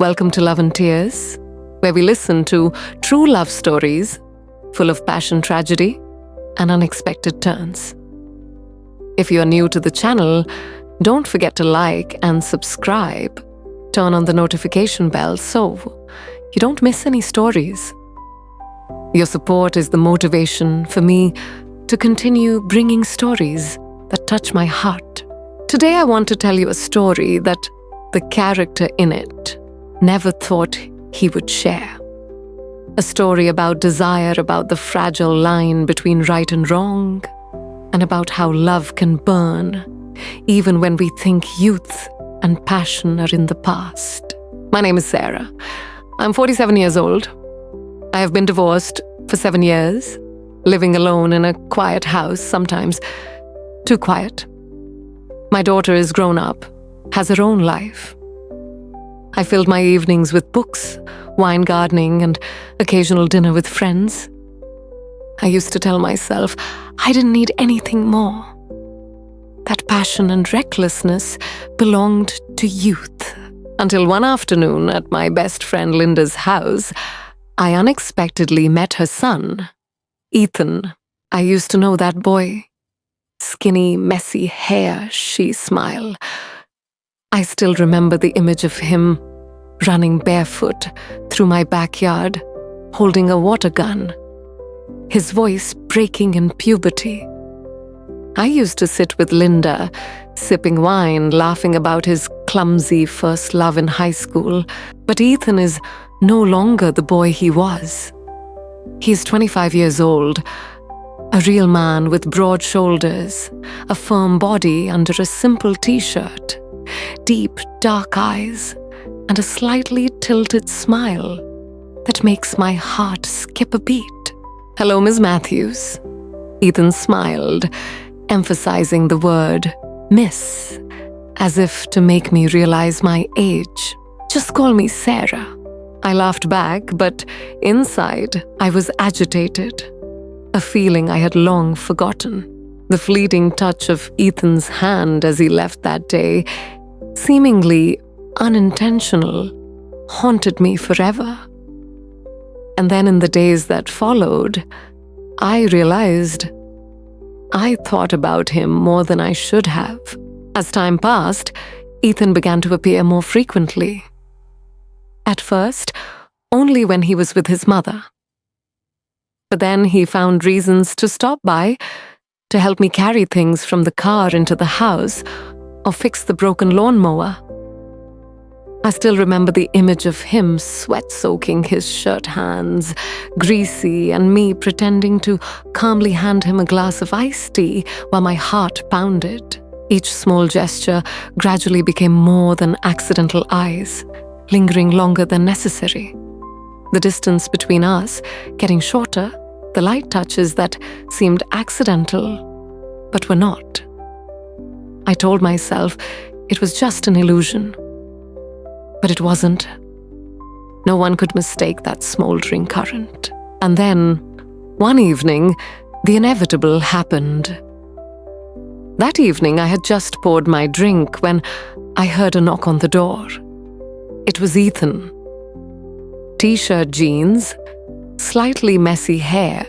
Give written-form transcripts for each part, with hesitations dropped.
Welcome to Love and Tears, where we listen to true love stories full of passion, tragedy, and unexpected turns. If you are new to the channel, don't forget to like and subscribe. Turn on the notification bell so you don't miss any stories. Your support is the motivation for me to continue bringing stories that touch my heart. Today I want to tell you a story that the character in it never thought he would share. A story about desire, about the fragile line between right and wrong, and about how love can burn, even when we think youth and passion are in the past. My name is Sarah. I'm 47 years old. I have been divorced for 7 years, living alone in a quiet house, sometimes too quiet. My daughter is grown up, has her own life. I filled my evenings with books, wine gardening, and occasional dinner with friends. I used to tell myself I didn't need anything more. That passion and recklessness belonged to youth. Until one afternoon at my best friend Linda's house, I unexpectedly met her son, Ethan. I used to know that boy. Skinny, messy hair, she smile. I still remember the image of him running barefoot through my backyard, holding a water gun, his voice breaking in puberty. I used to sit with Linda, sipping wine, laughing about his clumsy first love in high school, but Ethan is no longer the boy he was. He's 25 years old, a real man with broad shoulders, a firm body under a simple t-shirt, deep, dark eyes, and a slightly tilted smile that makes my heart skip a beat. "Hello, Ms. Matthews." Ethan smiled, emphasizing the word Miss, as if to make me realize my age. "Just call me Sarah." I laughed back, but inside I was agitated, a feeling I had long forgotten. The fleeting touch of Ethan's hand as he left that day, seemingly unintentional, haunted me forever. And then in the days that followed, I realized I thought about him more than I should have. As time passed, Ethan began to appear more frequently. At first, only when he was with his mother. But then he found reasons to stop by, to help me carry things from the car into the house, or fix the broken lawnmower. I still remember the image of him sweat-soaking his shirt hands, greasy, and me pretending to calmly hand him a glass of iced tea while my heart pounded. Each small gesture gradually became more than accidental eyes, lingering longer than necessary. The distance between us getting shorter, the light touches that seemed accidental, but were not. I told myself it was just an illusion. But it wasn't. No one could mistake that smoldering current. And then, one evening, the inevitable happened. That evening, I had just poured my drink when I heard a knock on the door. It was Ethan. T-shirt jeans, slightly messy hair,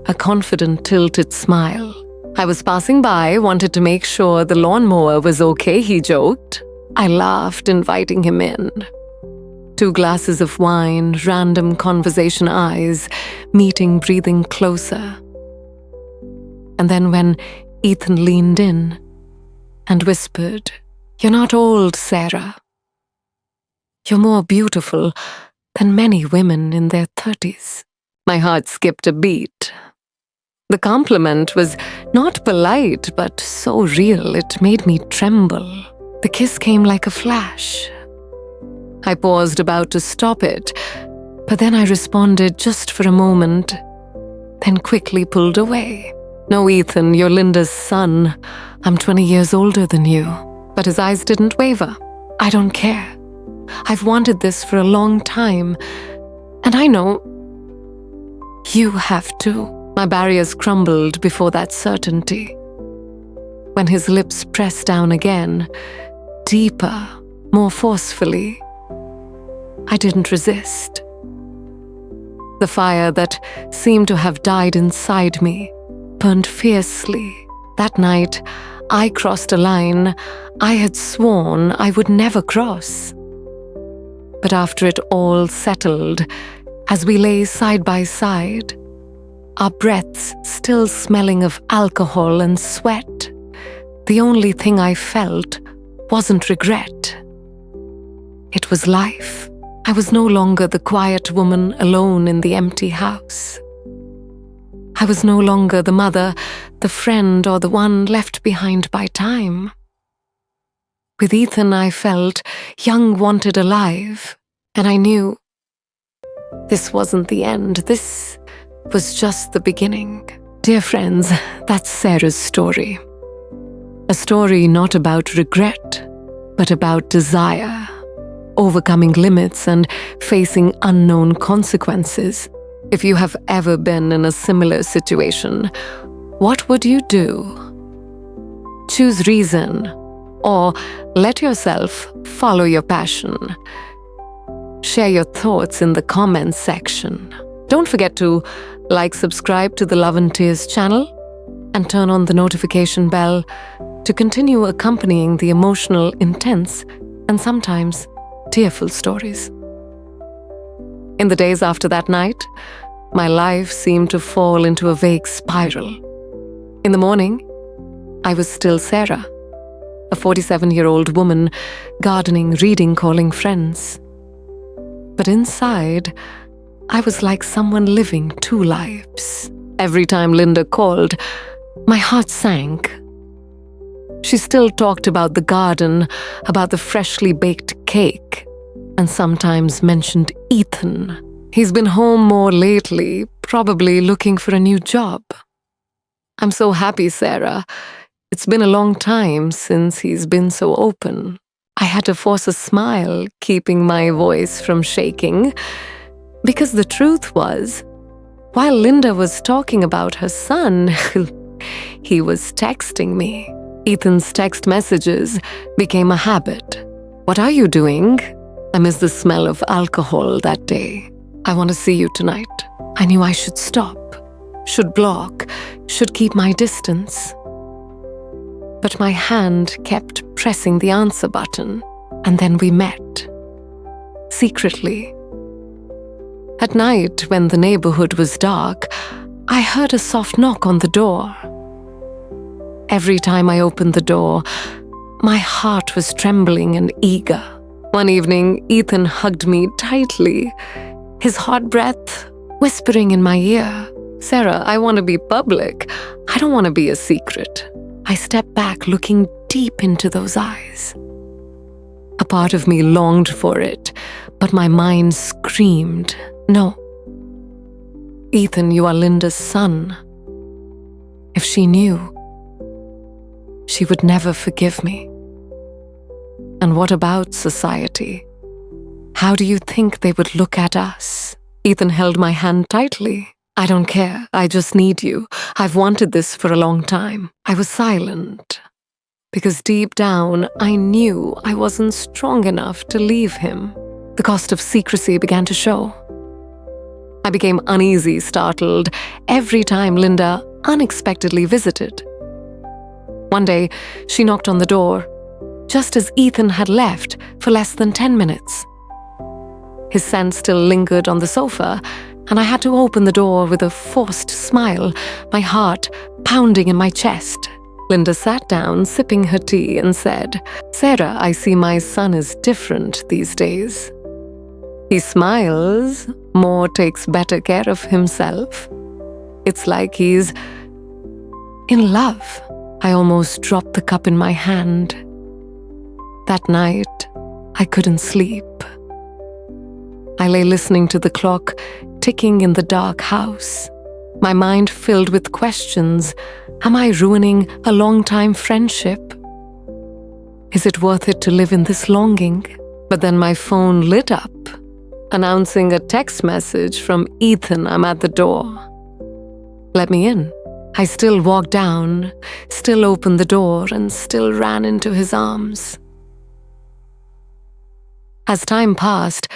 a confident tilted smile. "I was passing by, wanted to make sure the lawnmower was okay," he joked. I laughed, inviting him in. 2 glasses of wine, random conversation eyes, meeting, breathing closer. And then when Ethan leaned in and whispered, "You're not old, Sarah. You're more beautiful than many women in their 30s. My heart skipped a beat. The compliment was not polite, but so real it made me tremble. The kiss came like a flash. I paused, about to stop it, but then I responded just for a moment, then quickly pulled away. "No, Ethan, you're Linda's son. I'm 20 years older than you." But his eyes didn't waver. "I don't care. I've wanted this for a long time, and I know you have too." My barriers crumbled before that certainty. When his lips pressed down again, deeper, more forcefully, I didn't resist. The fire that seemed to have died inside me burned fiercely. That night, I crossed a line I had sworn I would never cross. But after it all settled, as we lay side by side, our breaths still smelling of alcohol and sweat, the only thing I felt wasn't regret. It was life. I was no longer the quiet woman alone in the empty house. I was no longer the mother, the friend, or the one left behind by time. With Ethan, I felt young, wanted, alive, and I knew this wasn't the end. This was just the beginning. Dear friends, that's Sarah's story. A story not about regret, but about desire, overcoming limits and facing unknown consequences. If you have ever been in a similar situation, what would you do? Choose reason, or let yourself follow your passion. Share your thoughts in the comments section. Don't forget to subscribe to the Love and Tears channel, and turn on the notification bell to continue accompanying the emotional, intense, and sometimes tearful stories. In the days after that night, my life seemed to fall into a vague spiral. In the morning, I was still Sarah, a 47-year-old woman, gardening, reading, calling friends. But inside, I was like someone living two lives. Every time Linda called, my heart sank. She still talked about the garden, about the freshly baked cake, and sometimes mentioned Ethan. He's been home more lately, probably looking for a new job. I'm so happy, Sarah. It's been a long time since he's been so open. I had to force a smile, keeping my voice from shaking, because the truth was, while Linda was talking about her son, he was texting me. Ethan's text messages became a habit. What are you doing? I miss the smell of alcohol that day. I want to see you tonight. I knew I should stop, should block, should keep my distance. But my hand kept pressing the answer button, and then we met. Secretly. At night, when the neighborhood was dark, I heard a soft knock on the door. Every time I opened the door, my heart was trembling and eager. One evening, Ethan hugged me tightly, his hot breath whispering in my ear, Sarah, I want to be public. I don't want to be a secret. I stepped back, looking deep into those eyes. A part of me longed for it, but my mind screamed, no. Ethan, you are Linda's son. If she knew, she would never forgive me. And what about society? How do you think they would look at us? Ethan held my hand tightly. I don't care. I just need you. I've wanted this for a long time. I was silent, because deep down, I knew I wasn't strong enough to leave him. The cost of secrecy began to show. I became uneasy, startled, every time Linda unexpectedly visited. One day, she knocked on the door, just as Ethan had left for less than 10 minutes. His scent still lingered on the sofa, and I had to open the door with a forced smile, my heart pounding in my chest. Linda sat down, sipping her tea, and said, Sarah, I see my son is different these days. He smiles, more takes better care of himself. It's like he's in love. I almost dropped the cup in my hand. That night, I couldn't sleep. I lay listening to the clock ticking in the dark house, my mind filled with questions. Am I ruining a long-time friendship? Is it worth it to live in this longing? But then my phone lit up, announcing a text message from Ethan. I'm at the door. Let me in. I still walked down, still opened the door, and still ran into his arms. As time passed,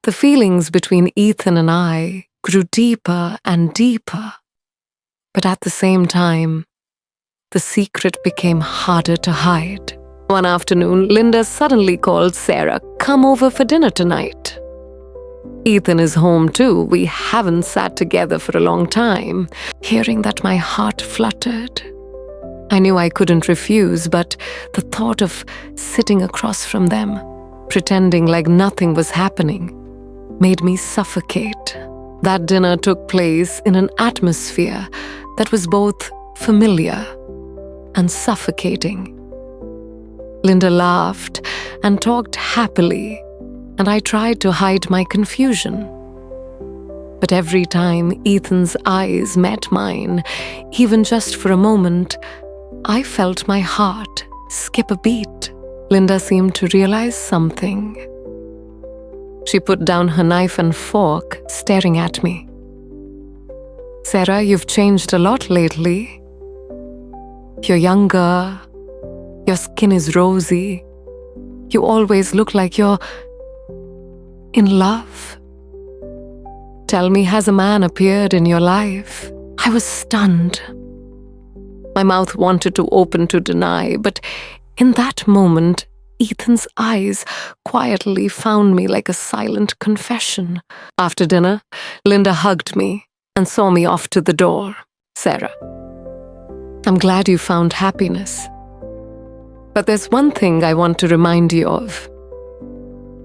The feelings between Ethan and I grew deeper and deeper. But at the same time, the secret became harder to hide. One afternoon, Linda suddenly called Sarah, "Come over for dinner tonight." Ethan is home too. We haven't sat together for a long time. Hearing that, my heart fluttered. I knew I couldn't refuse, but the thought of sitting across from them, pretending like nothing was happening, made me suffocate. That dinner took place in an atmosphere that was both familiar and suffocating. Linda laughed and talked happily, and I tried to hide my confusion. But every time Ethan's eyes met mine, even just for a moment, I felt my heart skip a beat. Linda seemed to realize something. She put down her knife and fork, staring at me. "Sarah, you've changed a lot lately. You're younger. Your skin is rosy. You always look like you're in love. Tell me, has a man appeared in your life?" I was stunned. My mouth wanted to open to deny, but in that moment, Ethan's eyes quietly found me like a silent confession. After dinner, Linda hugged me and saw me off to the door. "Sarah, I'm glad you found happiness. But there's one thing I want to remind you of.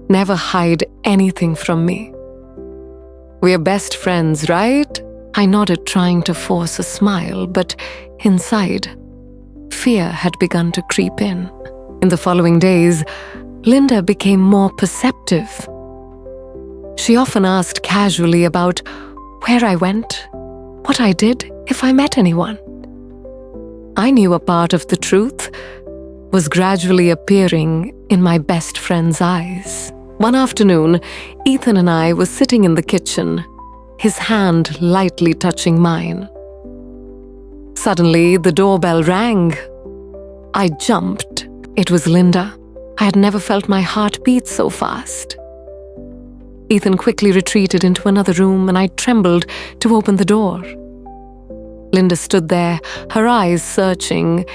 Never hide anything from me. We're best friends, right?" I nodded, trying to force a smile, but inside, fear had begun to creep in. In the following days, Linda became more perceptive. She often asked casually about where I went, what I did, if I met anyone. I knew a part of the truth was gradually appearing in my best friend's eyes. One afternoon, Ethan and I were sitting in the kitchen, his hand lightly touching mine. Suddenly, the doorbell rang. I jumped. It was Linda. I had never felt my heart beat so fast. Ethan quickly retreated into another room, and I trembled to open the door. Linda stood there, her eyes searching,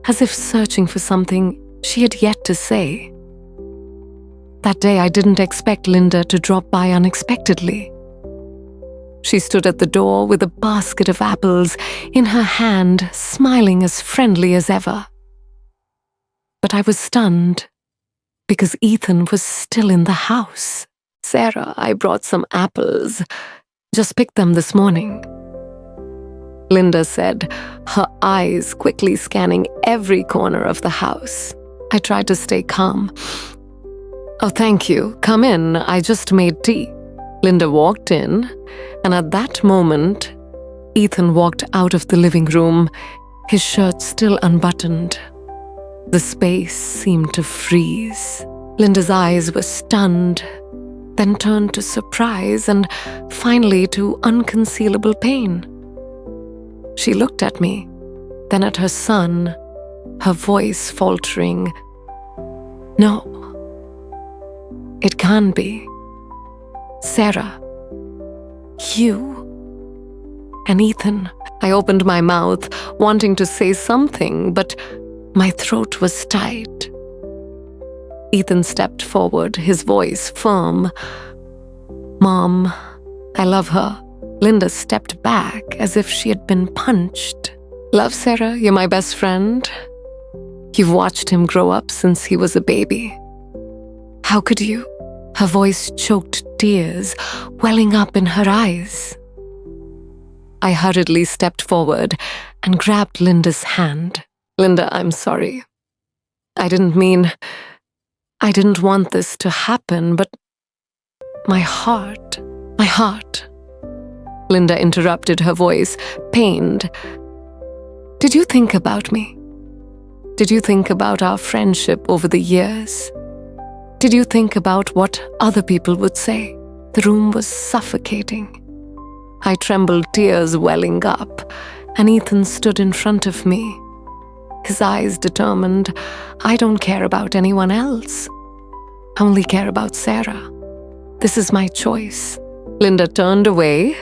as if searching for something she had yet to say. That day, I didn't expect Linda to drop by unexpectedly. She stood at the door with a basket of apples in her hand, smiling as friendly as ever. But I was stunned because Ethan was still in the house. "Sarah, I brought some apples. Just picked them this morning," Linda said, her eyes quickly scanning every corner of the house. I tried to stay calm. "Oh, thank you. Come in. I just made tea." Linda walked in, and at that moment, Ethan walked out of the living room, his shirt still unbuttoned. The space seemed to freeze. Linda's eyes were stunned, then turned to surprise, and finally to unconcealable pain. She looked at me, then at her son, her voice faltering. "No, it can't be. Sarah, you and Ethan." I opened my mouth, wanting to say something, but my throat was tight. Ethan stepped forward, his voice firm. "Mom, I love her." Linda stepped back as if she had been punched. "Love Sarah, you're my best friend. You've watched him grow up since he was a baby. How could you?" Her voice choked, tears welling up in her eyes. I hurriedly stepped forward and grabbed Linda's hand. "Linda, I'm sorry. I didn't want this to happen, but my heart. Linda interrupted, her voice pained. "Did you think about me? Did you think about our friendship over the years? Did you think about what other people would say?" The room was suffocating. I trembled, tears welling up, and Ethan stood in front of me, his eyes determined. "I don't care about anyone else. I only care about Sarah." This is my choice. Linda turned away,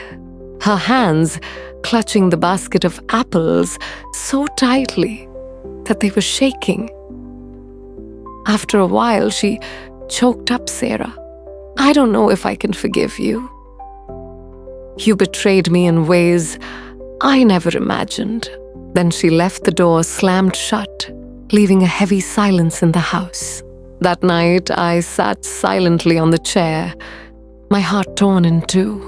her hands clutching the basket of apples so tightly that they were shaking. After a while, she choked up, "Sarah, I don't know if I can forgive you. You betrayed me in ways I never imagined." Then she left the door slammed shut, leaving a heavy silence in the house. That night, I sat silently on the chair, my heart torn in two.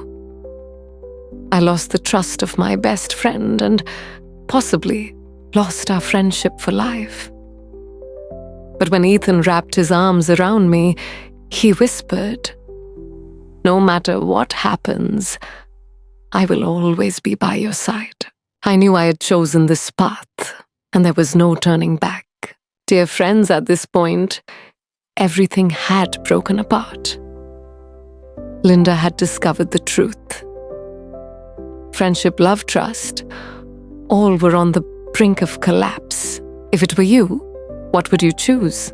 I lost the trust of my best friend and possibly lost our friendship for life. But when Ethan wrapped his arms around me, he whispered, "No matter what happens, I will always be by your side." I knew I had chosen this path, and there was no turning back. Dear friends, at this point, everything had broken apart. Linda had discovered the truth. Friendship, love, trust, all were on the brink of collapse. If it were you, what would you choose?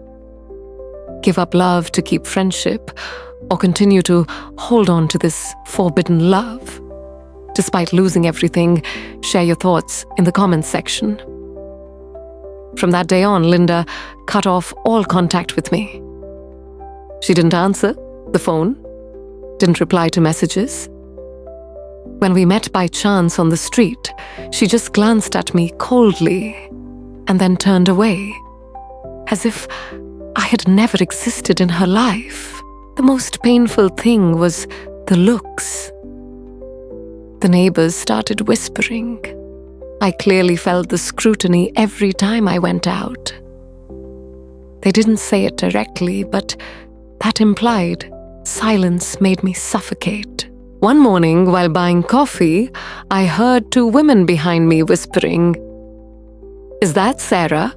Give up love to keep friendship, or continue to hold on to this forbidden love? Despite losing everything, share your thoughts in the comments section. From that day on, Linda cut off all contact with me. She didn't answer the phone, didn't reply to messages. When we met by chance on the street, she just glanced at me coldly and then turned away, as if I had never existed in her life. The most painful thing was the looks. The neighbors started whispering. I clearly felt the scrutiny every time I went out. They didn't say it directly, but that implied silence made me suffocate. One morning, while buying coffee, I heard two women behind me whispering, "Is that Sarah?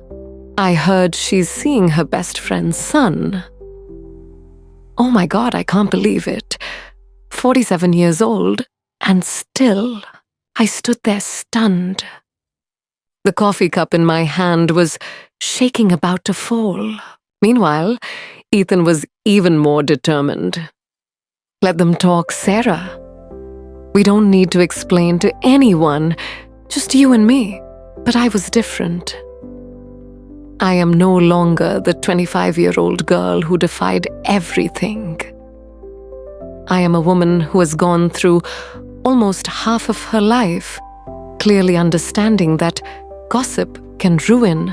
I heard she's seeing her best friend's son." Oh my God, I can't believe it. 47 years old, and still I stood there stunned. The coffee cup in my hand was shaking, about to fall. Meanwhile, Ethan was even more determined. "Let them talk, Sarah. We don't need to explain to anyone, just you and me." But I was different. I am no longer the 25-year-old girl who defied everything. I am a woman who has gone through almost half of her life, clearly understanding that gossip can ruin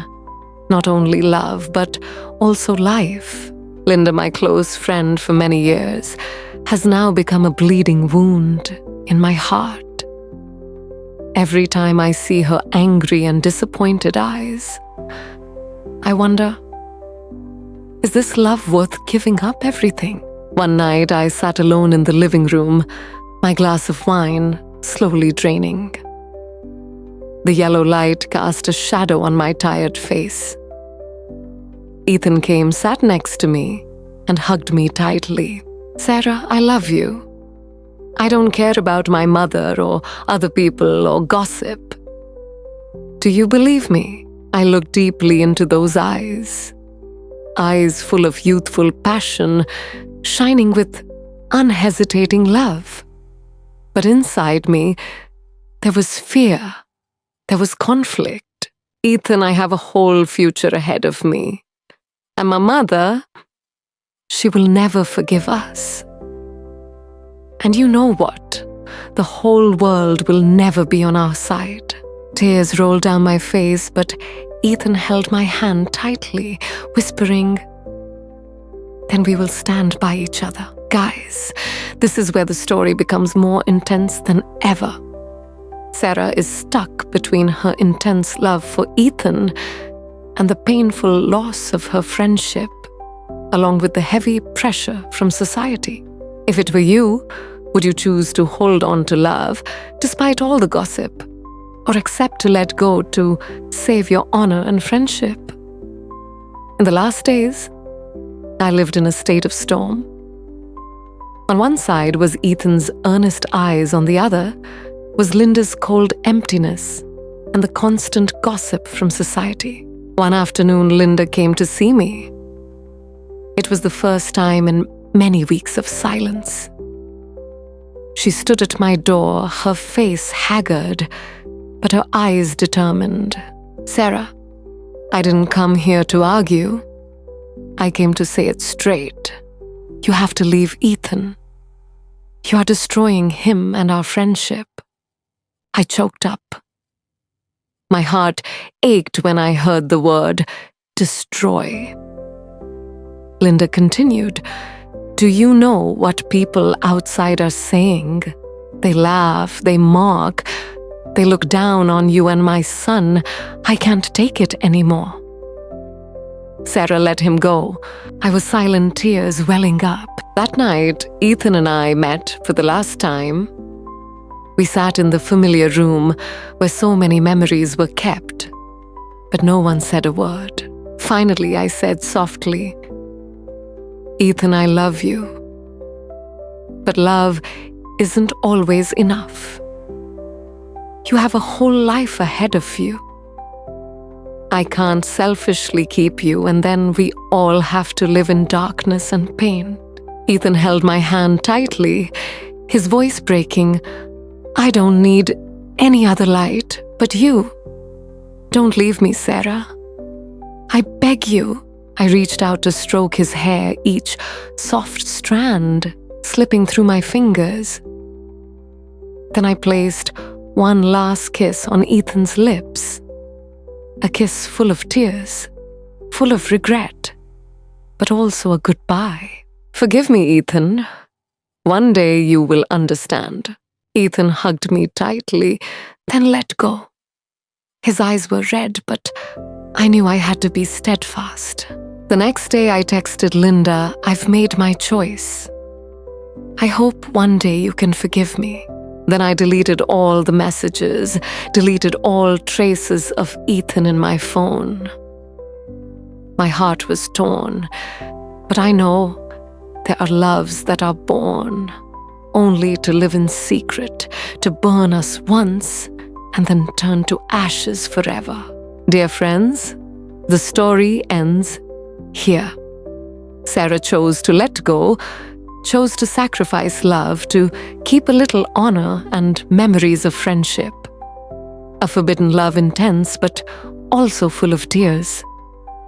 not only love, but also life. Linda, my close friend for many years, has now become a bleeding wound in my heart. Every time I see her angry and disappointed eyes, I wonder, is this love worth giving up everything? One night I sat alone in the living room, my glass of wine slowly draining. The yellow light cast a shadow on my tired face. Ethan came, sat next to me, and hugged me tightly. "Sarah, I love you. I don't care about my mother or other people or gossip. Do you believe me?" I looked deeply into those eyes full of youthful passion, shining with unhesitating love. But inside me, there was fear. There was conflict. "Ethan, I have a whole future ahead of me. And my mother, she will never forgive us. And you know what? The whole world will never be on our side." Tears rolled down my face, but Ethan held my hand tightly, whispering, "Then we will stand by each other." Guys, this is where the story becomes more intense than ever. Sarah is stuck between her intense love for Ethan and the painful loss of her friendship, along with the heavy pressure from society. If it were you, would you choose to hold on to love despite all the gossip, or accept to let go to save your honor and friendship? In the last days, I lived in a state of storm. On one side was Ethan's earnest eyes, on the other was Linda's cold emptiness and the constant gossip from society. One afternoon, Linda came to see me. It was the first time in many weeks of silence. She stood at my door, her face haggard, but her eyes determined. "Sarah, I didn't come here to argue. I came to say it straight. You have to leave Ethan. You are destroying him and our friendship." I choked up. My heart ached when I heard the word destroy. Linda continued, "Do you know what people outside are saying? They laugh, they mock, they look down on you and my son. I can't take it anymore." Sarah let him go. I was silent, tears welling up. That night, Ethan and I met for the last time. We sat in the familiar room where so many memories were kept, but no one said a word. Finally, I said softly, "Ethan, I love you. But love isn't always enough. You have a whole life ahead of you. I can't selfishly keep you, and then we all have to live in darkness and pain." Ethan held my hand tightly, his voice breaking. "I don't need any other light but you. Don't leave me, Sarah. I beg you." I reached out to stroke his hair, each soft strand slipping through my fingers. Then I placed one last kiss on Ethan's lips, a kiss full of tears, full of regret, but also a goodbye. "Forgive me, Ethan. One day you will understand." Ethan hugged me tightly, then let go. His eyes were red, but I knew I had to be steadfast. The next day I texted Linda, "I've made my choice. I hope one day you can forgive me." Then I deleted all the messages, deleted all traces of Ethan in my phone. My heart was torn, but I know there are loves that are born only to live in secret, to burn us once and then turn to ashes forever. Dear friends, the story ends here. Sarah chose to let go, chose to sacrifice love, to keep a little honor and memories of friendship. A forbidden love, intense but also full of tears,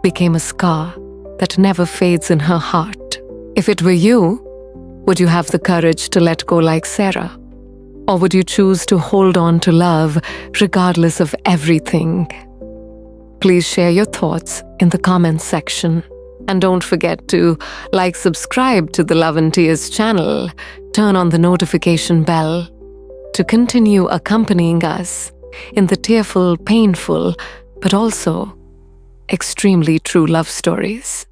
became a scar that never fades in her heart. If it were you, would you have the courage to let go like Sarah? Or would you choose to hold on to love regardless of everything? Please share your thoughts in the comments section. And don't forget to subscribe to the Love and Tears channel, turn on the notification bell to continue accompanying us in the tearful, painful, but also extremely true love stories.